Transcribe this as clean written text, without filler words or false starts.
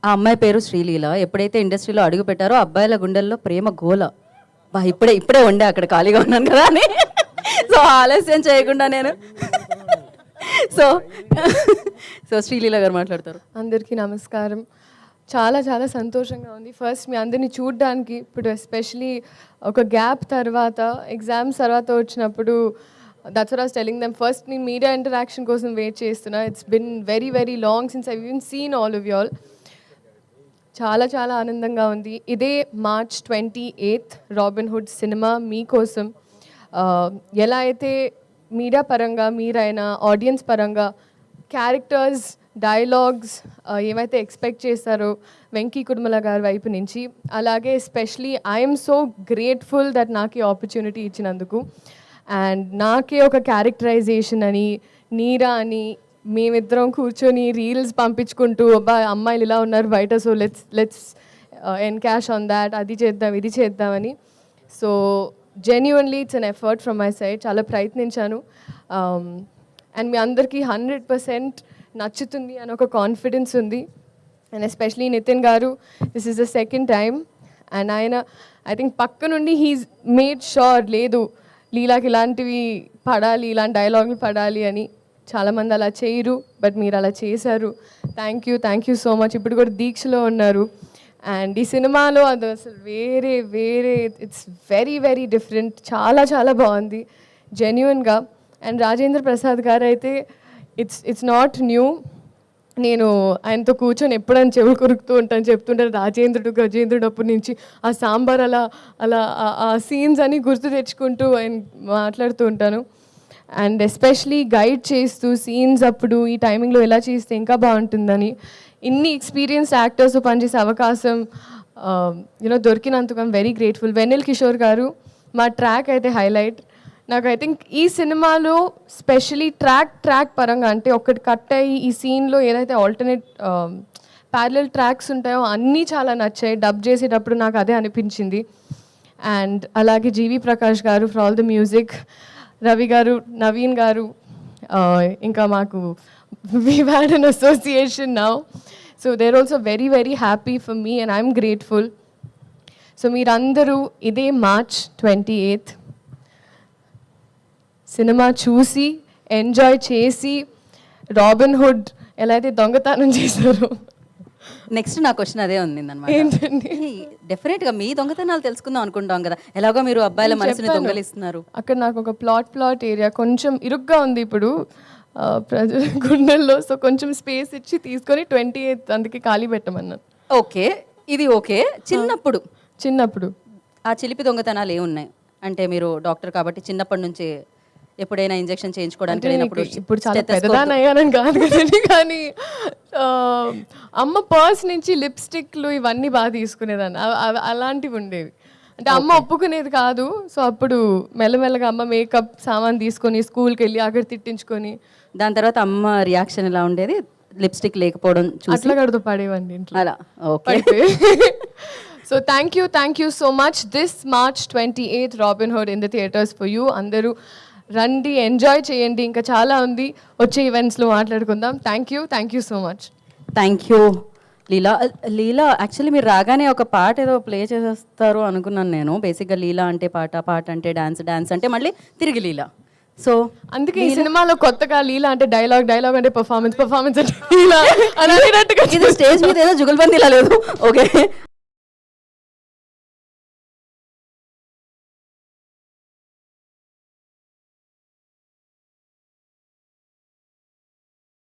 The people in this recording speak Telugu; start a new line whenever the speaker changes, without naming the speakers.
ఆ అమ్మాయి పేరు శ్రీలీల. ఎప్పుడైతే ఇండస్ట్రీలో అడుగు పెట్టారో అబ్బాయిల గుండెల్లో ప్రేమ గోల. బా ఇప్పుడే ఉండే అక్కడ ఖాళీగా ఉన్నాను కదా అని. సో ఆలస్యం చేయకుండా నేను సో సో శ్రీలీల గారు మాట్లాడతారు.
అందరికీ నమస్కారం. చాలా చాలా సంతోషంగా ఉంది. ఫస్ట్ మీ అందరినీ చూడడానికి ఇప్పుడు ఎస్పెషలీ ఒక గ్యాప్ తర్వాత ఎగ్జామ్స్ తర్వాత వచ్చినప్పుడు that's what I was telling them. First నేను మీడియా ఇంటరాక్షన్ కోసం వెయిట్ చేస్తున్నా. It's been very very long since I even seen all of you all. చాలా చాలా ఆనందంగా ఉంది. ఇదే March 28 రాబిన్హుడ్ సినిమా మీకోసం. ఎలా అయితే మీడియా పరంగా మీరైనా ఆడియన్స్ పరంగా క్యారెక్టర్స్ డైలాగ్స్ ఏమైతే ఎక్స్పెక్ట్ చేస్తారో వెంకీ కుడుమల గారి వైపు నుంచి, అలాగే especially I'm so grateful that నాకు ఈ ఆపర్చునిటీ ఇచ్చినందుకు. అండ్ నాకే ఒక క్యారెక్టరైజేషన్ అని నీరా అని మేమిద్దరం కూర్చొని రీల్స్ పంపించుకుంటూ అబ్బా అమ్మాయిలు ఇలా ఉన్నారు బయట, so let's encash on that, అది చేద్దాం ఇది చేద్దామని. So genuinely it's an effort from my side. చాలా ప్రయత్నించాను. అండ్ మీ అందరికీ 100% నచ్చుతుంది అని ఒక కాన్ఫిడెన్స్ ఉంది. అండ్ ఎస్పెషలీ నితిన్ గారు, this is the second time. And ఆయన ఐ థింక్ పక్క నుండి హీస్ మేడ్ షూర్ లేదు లీలాకి ఇలాంటివి పడాలి, ఇలాంటి డైలాగులు పడాలి అని. చాలామంది అలా చేయరు, బట్ మీరు అలా చేశారు. Thank you so much. ఇప్పుడు కూడా దీక్షలో ఉన్నారు. అండ్ ఈ సినిమాలో అది అసలు వేరే ఇట్స్ వెరీ వెరీ డిఫరెంట్. చాలా చాలా బాగుంది జెన్యున్గా. అండ్ రాజేంద్ర ప్రసాద్ గారు అయితే ఇట్స్ నాట్ న్యూ. నేను ఆయనతో కూర్చొని ఎప్పుడైనా చెవులు కొరుకుతూ ఉంటాను, చెప్తుంటాను గజేంద్రుడు అప్పటి నుంచి ఆ సాంబార్ అలా ఆ సీన్స్ అని గుర్తు తెచ్చుకుంటూ ఆయన మాట్లాడుతూ ఉంటాను. అండ్ ఎస్పెషలీ గైడ్ చేస్తూ సీన్స్ అప్పుడు ఈ టైమింగ్లో ఎలా చేస్తే ఇంకా బాగుంటుందని, ఇన్ని ఎక్స్పీరియన్స్ యాక్టర్స్ పనిచేసే అవకాశం దొరికినందుకు I'm very grateful. Vennela Kishore గారు మా ట్రాక్ అయితే హైలైట్. నాకు ఐ థింక్ ఈ సినిమాలో స్పెషలీ ట్రాక్ పరంగా అంటే ఒకటి కట్ అయ్యి ఈ సీన్లో ఏదైతే ఆల్టర్నేట్ ప్యారలల్ ట్రాక్స్ ఉంటాయో అన్నీ చాలా నచ్చాయి. డబ్ చేసేటప్పుడు నాకు అదే అనిపించింది. అండ్ అలాగే జీవి ప్రకాష్ గారు for all the music, Ravi గారు, నవీన్ గారు, ఇంకా మాకు we've had an association now. So they're also very, very happy for me and I'm grateful. So మీరందరూ ఇదే March 28 సినిమా చూసి ఎంజాయ్ చేసి రాబిన్హుడ్ ఎలా అయితే దొంగతనం చేశారో.
నెక్స్ట్ నా క్వశ్చన్ అదే ఉంది అన్నమాట.
ఏంటండి?
డెఫినెట్గా మీ దొంగతనాలు తెలుసుకుందాం అనుకుంటాం కదా, ఎలాగో మీరు అబ్బాయిల మనసుని దొంగలిస్తున్నారు.
అక్కడ నాకు ఒక ప్లాట్ ఏరియా కొంచెం ఇరుగ్గా ఉంది ఇప్పుడు ప్రజల గుండెల్లో. సో కొంచెం స్పేస్ ఇచ్చి తీసుకొని 28 అందుకే ఖాళీ పెట్టమన్నాను.
ఓకే, ఇది ఓకే. చిన్నప్పుడు ఆ చిలిపి దొంగతనాలు ఏమున్నాయి అంటే, మీరు డాక్టర్ కాబట్టి చిన్నప్పటి నుంచి ఎప్పుడైనా ఇంజెక్షన్ చేయించుకోవడానికి వెళ్ళినప్పుడు,
ఇప్పుడు చాలా పెద్దదాన్ని అయ్యానని కాదు కదండి, కానీ అమ్మ పర్స్ నుంచి లిప్స్టిక్లు ఇవన్నీ బాగా తీసుకునేదాన్ని. అలాంటివి ఉండేవి. అంటే అమ్మ ఒప్పుకునేది కాదు. సో అప్పుడు మెల్లమెల్లగా అమ్మ మేకప్ సామాన్ తీసుకొని స్కూల్కి వెళ్ళి అక్కడ తిట్టించుకొని,
దాని తర్వాత అమ్మ రియాక్షన్ ఎలా ఉండేది లిప్స్టిక్ లేకపోవడం చూసి?
అట్లా కడుతూ పడేవండి ఇంట్లో
అలా. Okay.
So thank you so much. This March 28 Robinhood in the theatres for you. అందరూ రండి, ఎంజాయ్ చేయండి. ఇంకా చాలా ఉంది, వచ్చే ఈవెంట్స్లో మాట్లాడుకుందాం. Thank you so much.
Thank you Leela. Actually మీరు రాగానే ఒక పాట ఏదో ప్లే చేసేస్తారు అనుకున్నాను నేను. బేసిక్గా లీలా అంటే పాట అంటే డాన్స్ అంటే మళ్ళీ తిరిగి లీలా. సో
అందుకే ఈ సినిమాలో కొత్తగా లీలా అంటే డైలాగ్ అంటే పర్ఫార్మెన్స్ అంటే లీలా అని అనేటట్టుగా
ఇది స్టేజ్ మీద ఏదో జుగల్బందీలా లేదు. ఓకే,